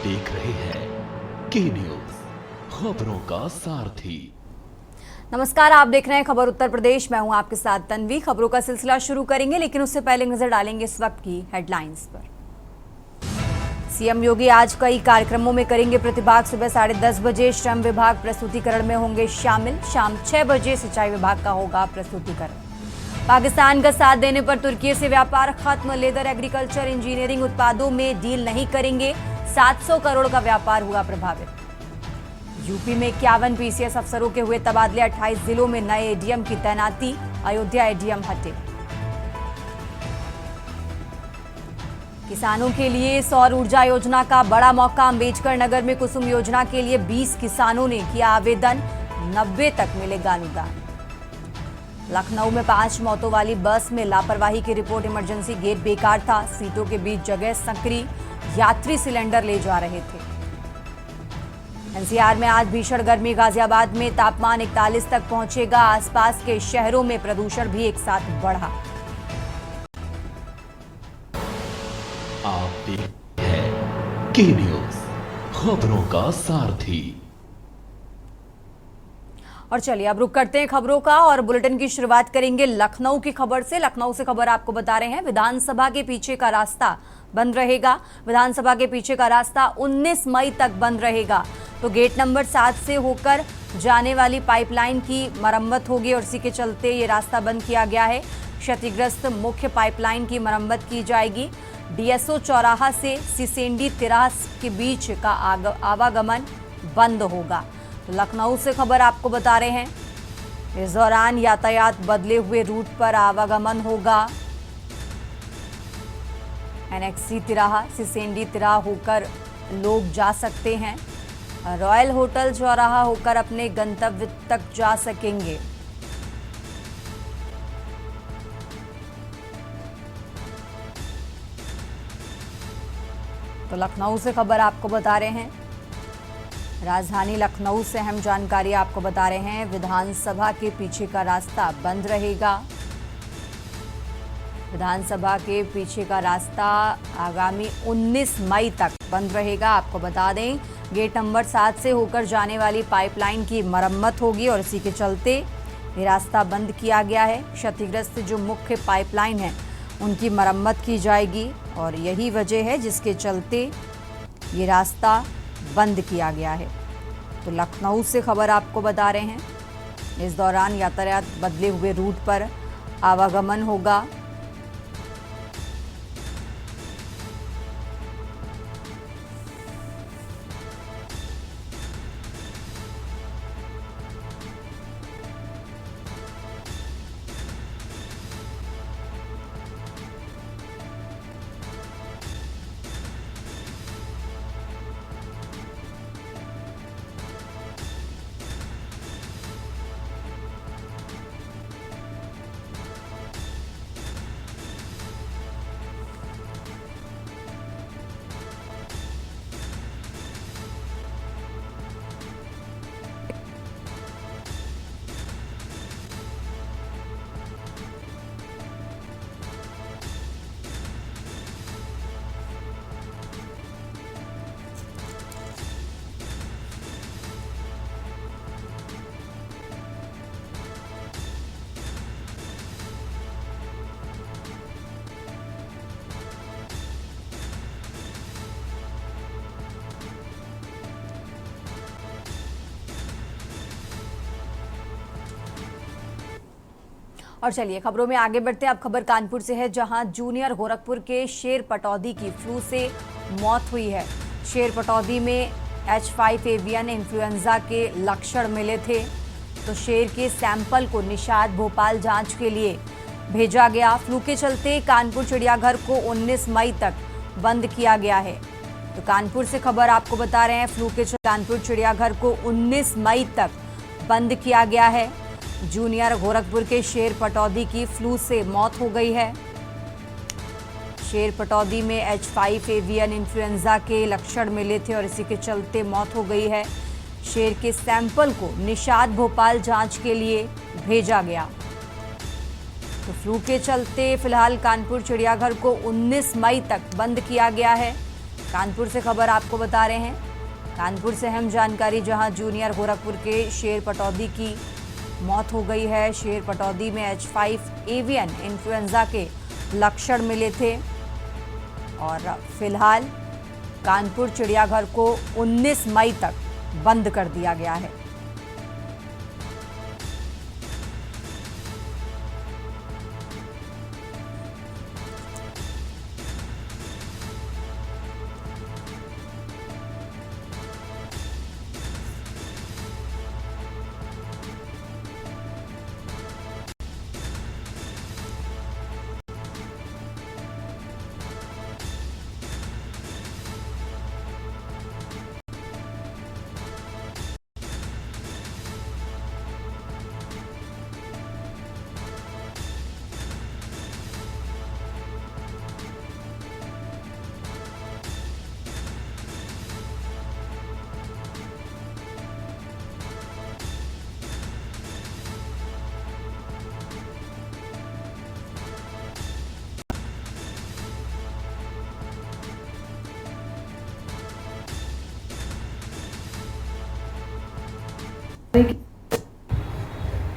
देख रहे हैं के न्यूज, खबरों का सारथी। नमस्कार, आप देख रहे हैं खबर उत्तर प्रदेश। मैं हूं आपके साथ तन्वी। खबरों का सिलसिला शुरू करेंगे, लेकिन उससे पहले नजर डालेंगे इस वक्त की हेडलाइंस पर। सीएम योगी आज कई कार्यक्रमों में करेंगे प्रतिभाग। सुबह 10:30 बजे श्रम विभाग प्रस्तुतिकरण में होंगे शामिल। शाम 6 बजे सिंचाई विभाग का होगा प्रस्तुतिकरण। पाकिस्तान का साथ देने पर तुर्की से व्यापार खत्म। लेदर, एग्रीकल्चर, इंजीनियरिंग उत्पादों में डील नहीं करेंगे। 700 करोड़ का व्यापार हुआ प्रभावित। यूपी में 51 पीसीएस अफसरों के हुए तबादले। 28 जिलों में नए एडीएम की तैनाती। अयोध्या एडीएम हटे। किसानों के लिए सौर ऊर्जा योजना का बड़ा मौका। अम्बेडकर नगर में कुसुम योजना के लिए 20 किसानों ने किया आवेदन। 90 तक मिलेगा अनुदान। लखनऊ में 5 मौतों वाली बस में लापरवाही की रिपोर्ट। इमरजेंसी गेट बेकार था। सीटों के बीच जगह संकरी। यात्री सिलेंडर ले जा रहे थे। एनसीआर में आज भीषण गर्मी। गाजियाबाद में तापमान 41 तक पहुंचेगा। आसपास के शहरों में प्रदूषण भी एक साथ बढ़ा। आप देख रहे हैं के न्यूज, खबरों का सारथी। और चलिए अब रुक करते हैं खबरों का और बुलेटिन की शुरुआत करेंगे लखनऊ की खबर से। लखनऊ से खबर आपको बता रहे हैं, विधानसभा के पीछे का रास्ता बंद रहेगा। विधानसभा के पीछे का रास्ता 19 मई तक बंद रहेगा। तो गेट नंबर 7 से होकर जाने वाली पाइपलाइन की मरम्मत होगी और इसी के चलते ये रास्ता बंद किया गया है। क्षतिग्रस्त मुख्य पाइपलाइन की मरम्मत की जाएगी। डीएसओ चौराहा से सिसेंडी तिराहा के बीच का आवागमन बंद होगा। तो लखनऊ से खबर आपको बता रहे हैं, इस दौरान यातायात बदले हुए रूट पर आवागमन होगा। एनएक्सी तिराहा, सिसेंडी तिराहा होकर लोग जा सकते हैं। रॉयल होटल चौराहा होकर अपने गंतव्य तक जा सकेंगे। तो लखनऊ से खबर आपको बता रहे हैं, राजधानी लखनऊ से अहम जानकारी आपको बता रहे हैं। विधानसभा के पीछे का रास्ता बंद रहेगा। विधानसभा के पीछे का रास्ता आगामी 19 मई तक बंद रहेगा। आपको बता दें, गेट नंबर 7 से होकर जाने वाली पाइपलाइन की मरम्मत होगी और इसी के चलते ये रास्ता बंद किया गया है। क्षतिग्रस्त जो मुख्य पाइपलाइन है उनकी मरम्मत की जाएगी और यही वजह है जिसके चलते ये रास्ता बंद किया गया है। तो लखनऊ से खबर आपको बता रहे हैं, इस दौरान यातायात बदले हुए रूट पर आवागमन होगा। और चलिए खबरों में आगे बढ़ते हैं। अब खबर कानपुर से है, जहां जूनियर गोरखपुर के शेर पटौदी की फ्लू से मौत हुई है। शेर पटौदी में H5 एवियन इन्फ्लुएंजा के लक्षण मिले थे। तो शेर के सैंपल को निषाद भोपाल जांच के लिए भेजा गया। फ्लू के चलते कानपुर चिड़ियाघर को 19 मई तक बंद किया गया है। तो कानपुर से खबर आपको बता रहे हैं, फ्लू के चलते कानपुर चिड़ियाघर को 19 मई तक बंद किया गया है। जूनियर गोरखपुर के शेर पटौदी की फ्लू से मौत हो गई है। शेर पटौदी में H5 एवियन इन्फ्लुएंजा के लक्षण मिले थे और इसी के चलते मौत हो गई है। शेर के सैंपल को निषाद भोपाल जांच के लिए भेजा गया। तो फ्लू के चलते फिलहाल कानपुर चिड़ियाघर को 19 मई तक बंद किया गया है। कानपुर से खबर आपको बता रहे हैं। कानपुर से अहम जानकारी, जहां जूनियर गोरखपुर के शेर पटौदी की मौत हो गई है। शेर पटौदी में H5 एवियन इन्फ्लुएंजा के लक्षण मिले थे और फिलहाल कानपुर चिड़ियाघर को 19 मई तक बंद कर दिया गया है।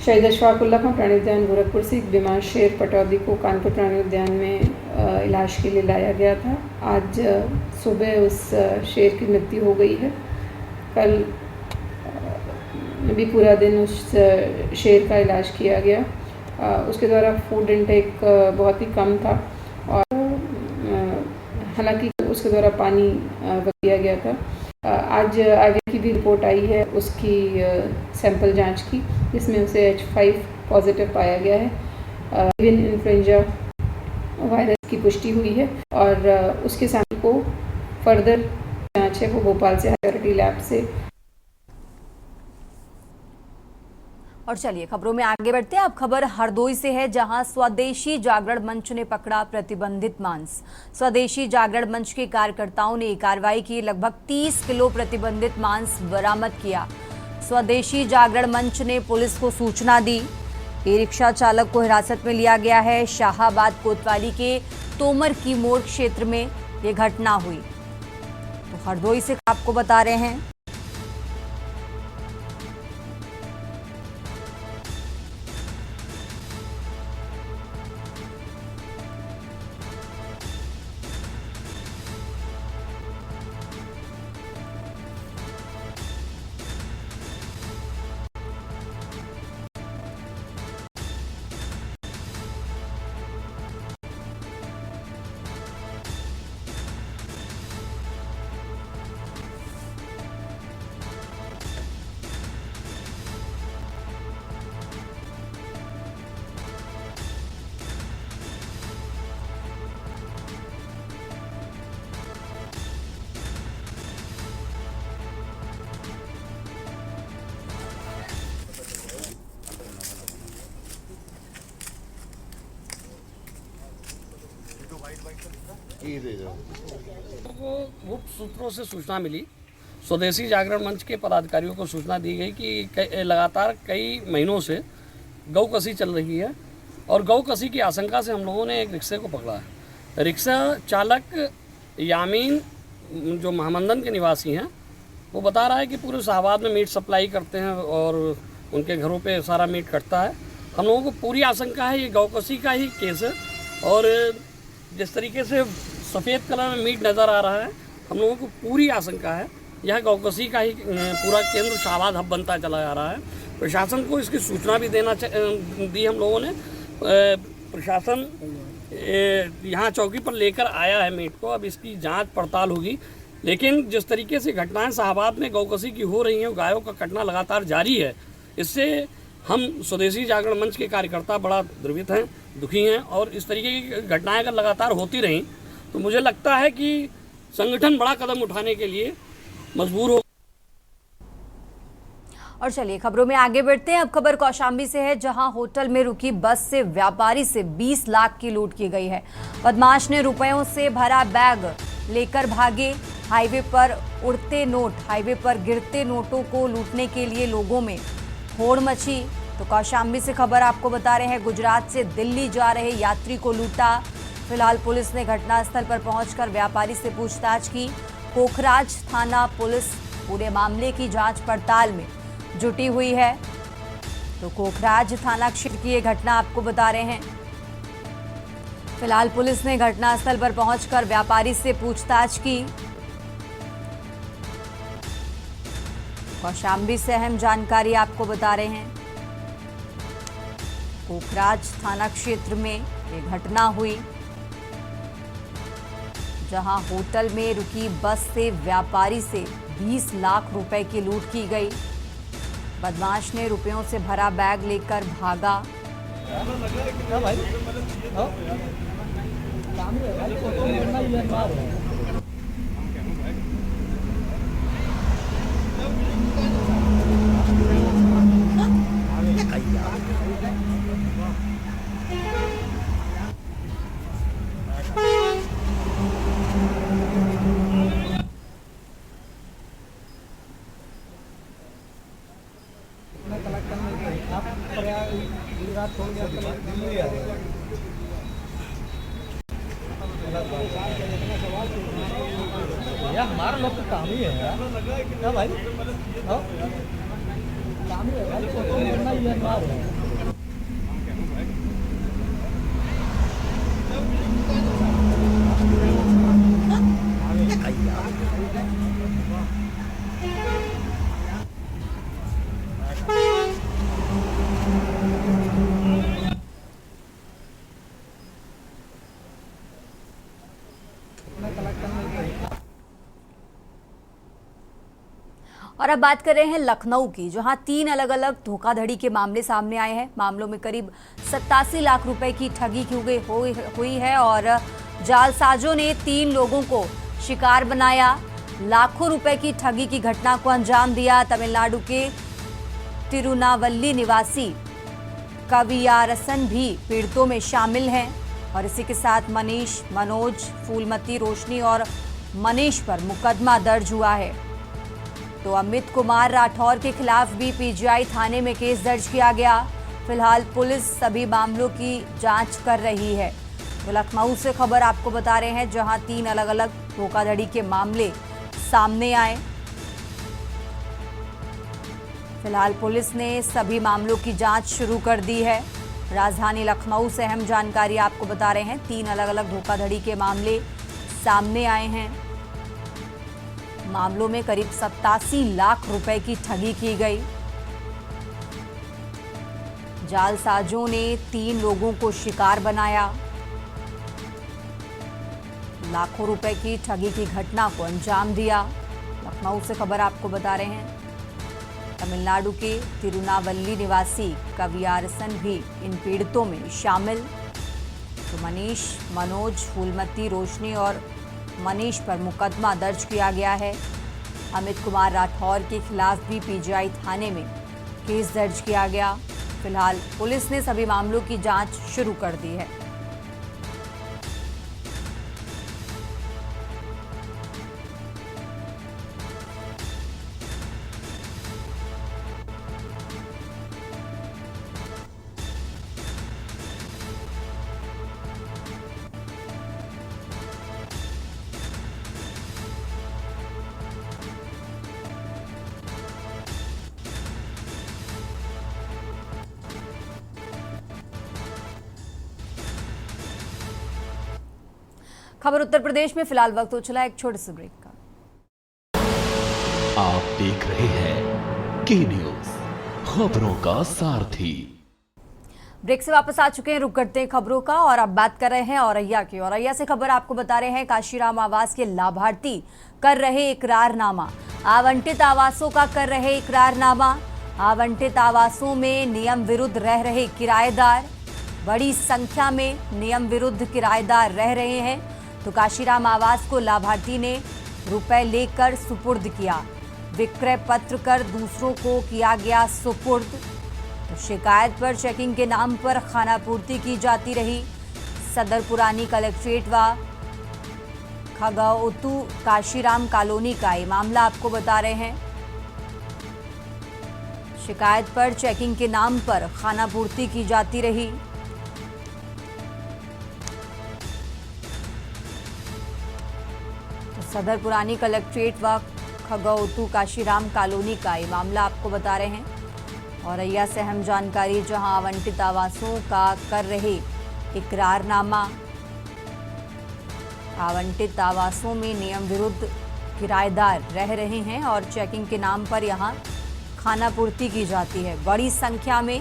शहीद अशफाक उल्लाह खां प्राणी उद्यान गोरखपुर से एक बीमार शेर पटौदी को कानपुर प्राणी उद्यान में इलाज के लिए लाया गया था। आज सुबह उस शेर की मृत्यु हो गई है। कल भी पूरा दिन उस शेर का इलाज किया गया। उसके द्वारा फूड इनटेक बहुत ही कम था और हालांकि उसके द्वारा पानी किया गया था। आज आगे की भी रिपोर्ट आई है उसकी सैंपल जांच की, जिसमें उसे H5 पॉजिटिव पाया गया है। एवियन इन्फ्लुएंजा वायरस की पुष्टि हुई है और उसके सैंपल को फर्दर जांच है वो भोपाल से हाई लैब से। और चलिए खबरों में आगे बढ़ते हैं। अब खबर हरदोई से है, जहां स्वदेशी जागरण मंच ने पकड़ा प्रतिबंधित मांस। स्वदेशी जागरण मंच के कार्यकर्ताओं ने कार्रवाई की, लगभग 30 किलो प्रतिबंधित मांस बरामद किया। स्वदेशी जागरण मंच ने पुलिस को सूचना दी। ई रिक्शा चालक को हिरासत में लिया गया है। शाहाबाद कोतवाली के तोमर की मोड़ क्षेत्र में ये घटना हुई। तो हरदोई से आपको बता रहे हैं। को गुप्त सूत्रों से सूचना मिली। स्वदेशी जागरण मंच के पदाधिकारियों को सूचना दी गई कि लगातार कई महीनों से गौकसी चल रही है और गौकसी की आशंका से हम लोगों ने एक रिक्शे को पकड़ा है। रिक्शा चालक यामीन जो महामंडन के निवासी हैं, वो बता रहा है कि पूरे शाहबाद में मीट सप्लाई करते हैं और उनके घरों पे सारा मीट कटता है। हम लोगों को पूरी आशंका है ये गौकसी का ही केस है और जिस तरीके से सफ़ेद कलर में मीट नज़र आ रहा है, हम लोगों को पूरी आशंका है यह गौकसी का ही पूरा केंद्र शाहबाद हब बनता चला जा रहा है। प्रशासन को इसकी सूचना भी दी हम लोगों ने। प्रशासन यहाँ चौकी पर लेकर आया है मीट को, अब इसकी जांच पड़ताल होगी। लेकिन जिस तरीके से घटनाएं शाहबाद में गौकसी की हो रही हैं, गायों का कटना लगातार जारी है, इससे हम स्वदेशी जागरण मंच के कार्यकर्ता बड़ा द्रवित हैं, दुखी हैं और इस तरीके की घटनाएं अगर लगातार होती रहीं तो मुझे लगता है कि संगठन बड़ा कदम उठाने के लिए मजबूर हो। और चलिए खबरों में आगे बढ़ते हैं। अब खबर कौशाम्बी से है, जहां होटल में रुकी बस से व्यापारी से 20 लाख की लूट की गई है। बदमाश ने रुपयों से भरा बैग लेकर भागे। हाईवे पर उड़ते नोट, हाईवे पर गिरते नोटों को लूटने के लिए लोगों में होड़ मची। तो कौशाम्बी से खबर आपको बता रहे हैं, गुजरात से दिल्ली जा रहे यात्री को लूटा। फिलहाल पुलिस ने घटनास्थल पर पहुंचकर व्यापारी से पूछताछ की। कोखराज थाना पुलिस पूरे मामले की जांच पड़ताल में जुटी हुई है। तो कोखराज थाना क्षेत्र की ये घटना आपको बता रहे हैं। फिलहाल पुलिस ने घटनास्थल पर पहुंचकर व्यापारी से पूछताछ की। कौशाम्बी से अहम जानकारी आपको बता रहे हैं। कोखराज थाना क्षेत्र में ये घटना हुई, जहां होटल में रुकी बस से व्यापारी से 20 लाख रुपए की लूट की गई। बदमाश ने रुपयों से भरा बैग लेकर भागा। यार हमारा लोग तो काम ही है यार। क्या भाई? हाँ? काम ही है भाई, फोटो लेना ही है हमारा। और अब बात कर रहे हैं लखनऊ की, जहां 3 अलग अलग धोखाधड़ी के मामले सामने आए हैं। मामलों में करीब 87 लाख रुपए की ठगी हुई है और जालसाजों ने 3 लोगों को शिकार बनाया। लाखों रुपए की ठगी की घटना को अंजाम दिया। तमिलनाडु के तिरुनावल्ली निवासी कवियारसन भी पीड़ितों में शामिल हैं। और इसी के साथ मनीष, मनोज, फूलमती, रोशनी और मनीष पर मुकदमा दर्ज हुआ है। तो अमित कुमार राठौर के खिलाफ भी पीजीआई थाने में केस दर्ज किया गया। फिलहाल पुलिस सभी मामलों की जांच कर रही है। तो लखनऊ से खबर आपको बता रहे हैं, जहां 3 अलग अलग धोखाधड़ी के मामले सामने आए। फिलहाल पुलिस ने सभी मामलों की जांच शुरू कर दी है। राजधानी लखनऊ से अहम जानकारी आपको बता रहे हैं। 3 अलग अलग धोखाधड़ी के मामले सामने आए हैं। मामलों में करीब 87 लाख रुपए की ठगी की गई। जालसाजों ने 3 लोगों को शिकार बनाया। लाखों रुपए की ठगी की घटना को अंजाम दिया। लखनऊ से खबर आपको बता रहे हैं। तमिलनाडु के तिरुनावल्ली निवासी कवियारसन भी इन पीड़ितों में शामिल। तो मनीष, मनोज, फूलमती, रोशनी और मनीष पर मुकदमा दर्ज किया गया है। अमित कुमार राठौर के खिलाफ भी पीजीआई थाने में केस दर्ज किया गया। फिलहाल पुलिस ने सभी मामलों की जांच शुरू कर दी है। खबर उत्तर प्रदेश में। फिलहाल वक्त हो चला एक छोटे से ब्रेक का। आप देख रहे हैं के न्यूज, खबरों का सारथी। ब्रेक से वापस आ चुके हैं। रुक करते हैं खबरों का और अब बात कर रहे हैं औरैया की। औरैया से खबर आपको बता रहे हैं, काशीराम आवास के लाभार्थी कर रहे इकरारनामा। आवंटित आवासों का कर रहे इकरारनामा। आवंटित आवासों में नियम विरुद्ध रह रहे किराएदार, बड़ी संख्या में नियम विरुद्ध किराएदार रह रहे हैं। तो काशीराम आवास को लाभार्थी ने रुपए लेकर सुपुर्द किया। विक्रय पत्र कर दूसरों को किया गया सुपुर्द। तो शिकायत पर चेकिंग के नाम पर खानापूर्ति की जाती रही। सदर पुरानी कलेक्ट्रेट व खगौतू काशीराम कॉलोनी का ये मामला आपको बता रहे हैं। शिकायत पर चेकिंग के नाम पर खानापूर्ति की जाती रही। सदर पुरानी कलेक्ट्रेट व खगौतू काशीराम कॉलोनी का ये मामला आपको बता रहे हैं। औरैया से अहम जानकारी, जहां आवंटित आवासों का कर रहे इकरारनामा। आवंटित आवासों में नियम विरुद्ध किराएदार रह रहे हैं और चेकिंग के नाम पर यहां खानापूर्ति की जाती है। बड़ी संख्या में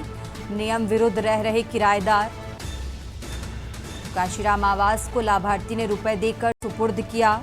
नियम विरुद्ध रह रहे किराएदार। काशीराम आवास को लाभार्थी ने रुपए देकर सुपुर्द किया।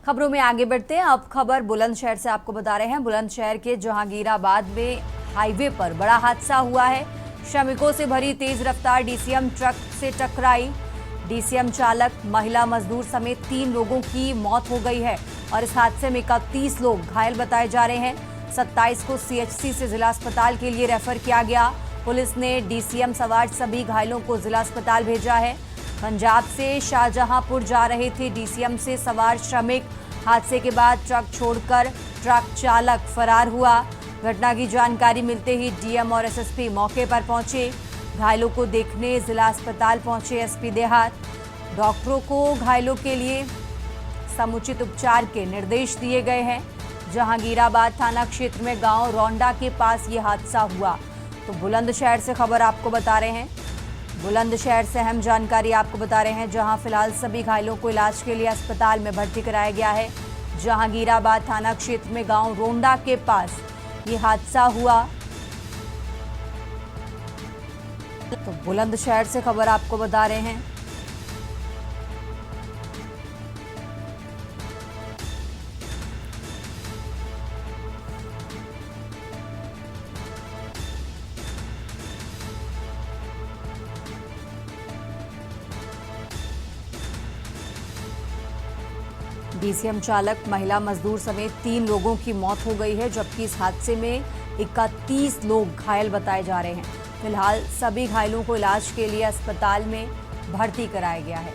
खबरों में आगे बढ़ते हैं। अब खबर बुलंदशहर से आपको बता रहे हैं। बुलंदशहर के जहांगीराबाद में हाईवे पर बड़ा हादसा हुआ है। श्रमिकों से भरी तेज रफ्तार डीसीएम ट्रक से टकराई। डीसीएम चालक, महिला मजदूर समेत 3 लोगों की मौत हो गई है और इस हादसे में 31 लोग घायल बताए जा रहे हैं। 27 को सीएचसी से जिला अस्पताल के लिए रेफर किया गया। पुलिस ने डीसीएम सवार सभी घायलों को जिला अस्पताल भेजा है। पंजाब से शाहजहांपुर जा रहे थे डीसीएम से सवार श्रमिक। हादसे के बाद ट्रक छोड़कर ट्रक चालक फरार हुआ। घटना की जानकारी मिलते ही डीएम और एसएसपी मौके पर पहुंचे। घायलों को देखने जिला अस्पताल पहुंचे एसपी देहात। डॉक्टरों को घायलों के लिए समुचित उपचार के निर्देश दिए गए हैं। जहांगीराबाद थाना क्षेत्र में गांव रौंडा के पास ये हादसा हुआ। तो बुलंदशहर से खबर आपको बता रहे हैं। बुलंदशहर से अहम जानकारी आपको बता रहे हैं, जहां फिलहाल सभी घायलों को इलाज के लिए अस्पताल में भर्ती कराया गया है। जहांगीराबाद थाना क्षेत्र में गांव रोंडा के पास ये हादसा हुआ। तो बुलंदशहर से खबर आपको बता रहे हैं। डीसीएम चालक, महिला मजदूर समेत 3 लोगों की मौत हो गई है, जबकि इस हादसे में 31 लोग घायल बताए जा रहे हैं। फिलहाल सभी घायलों को इलाज के लिए अस्पताल में भर्ती कराया गया है।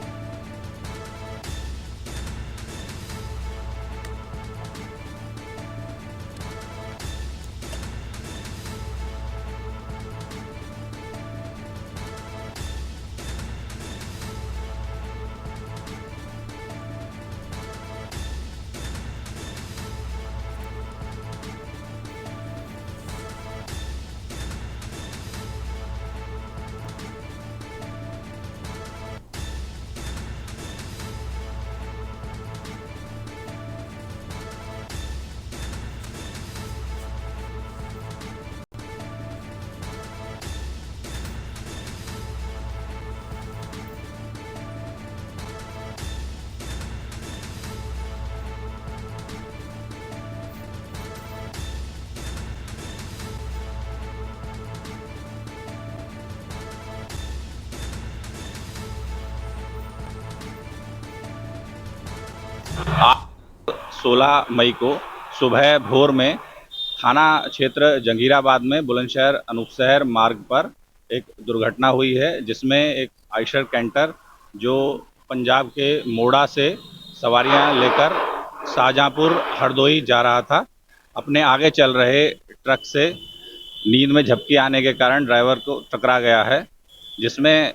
16 मई को सुबह भोर में थाना क्षेत्र जंगीराबाद में बुलंदशहर अनूपशहर मार्ग पर एक दुर्घटना हुई है, जिसमें एक आयशर कैंटर जो पंजाब के मोड़ा से सवारियां लेकर शाहजहांपुर हरदोई जा रहा था, अपने आगे चल रहे ट्रक से नींद में झपकी आने के कारण ड्राइवर को टकरा गया है, जिसमें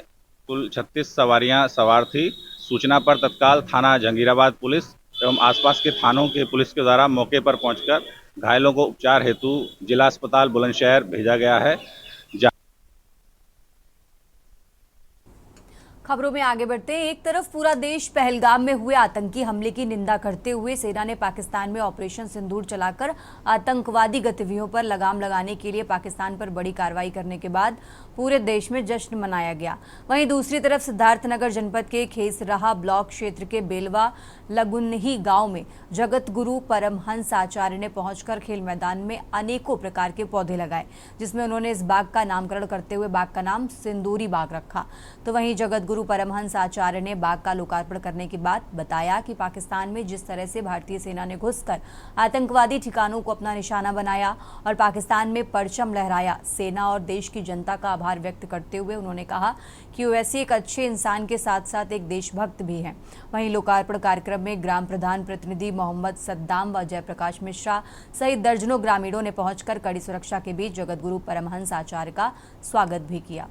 कुल 36 सवारियां सवार थी। सूचना पर तत्काल थाना जंगीराबाद पुलिस एवं आसपास के थानों के पुलिस के द्वारा मौके पर पहुंचकर घायलों को उपचार हेतु जिला अस्पताल बुलंदशहर भेजा गया है। खबरों में आगे बढ़ते हैं। एक तरफ पूरा देश पहलगाम में हुए आतंकी हमले की निंदा करते हुए सेना ने पाकिस्तान में ऑपरेशन सिंदूर चलाकर आतंकवादी गतिविधियों पर लगाम लगाने के लिए पाकिस्तान पर बड़ी कार्रवाई करने के बाद पूरे देश में जश्न मनाया गया। वहीं दूसरी तरफ सिद्धार्थनगर जनपद के खेसराहा ब्लॉक क्षेत्र के बेलवा लगुन्ही गांव में जगत गुरु परमहंस आचार्य ने पहुंचकर खेल मैदान में अनेकों प्रकार के पौधे लगाए, जिसमें उन्होंने इस बाग का नामकरण करते हुए बाग का नाम सिंदूरी बाग रखा। तो वहीं जगत गुरु परमहंस आचार्य ने बाग का लोकार्पण करने के बाद बताया कि पाकिस्तान में जिस तरह से भारतीय सेना ने घुसकर आतंकवादी ठिकानों को अपना निशाना बनाया और पाकिस्तान में परचम लहराया, सेना और देश की जनता का आभार व्यक्त करते हुए उन्होंने कहा कि ओवैसी एक अच्छे इंसान के साथ साथ एक देशभक्त भी हैं। वहीं लोकार्पण कार्यक्रम में ग्राम प्रधान प्रतिनिधि मोहम्मद सद्दाम व जयप्रकाश मिश्रा सहित दर्जनों ग्रामीणों ने पहुंचकर कड़ी सुरक्षा के बीच जगत गुरु परमहंस आचार्य का स्वागत भी किया।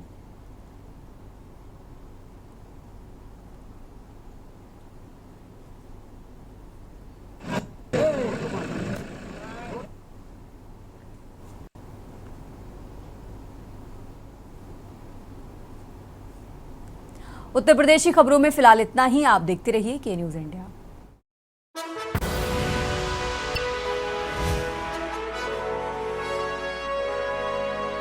उत्तर प्रदेश की खबरों में फिलहाल इतना ही। आप देखते रहिए के न्यूज़ इंडिया।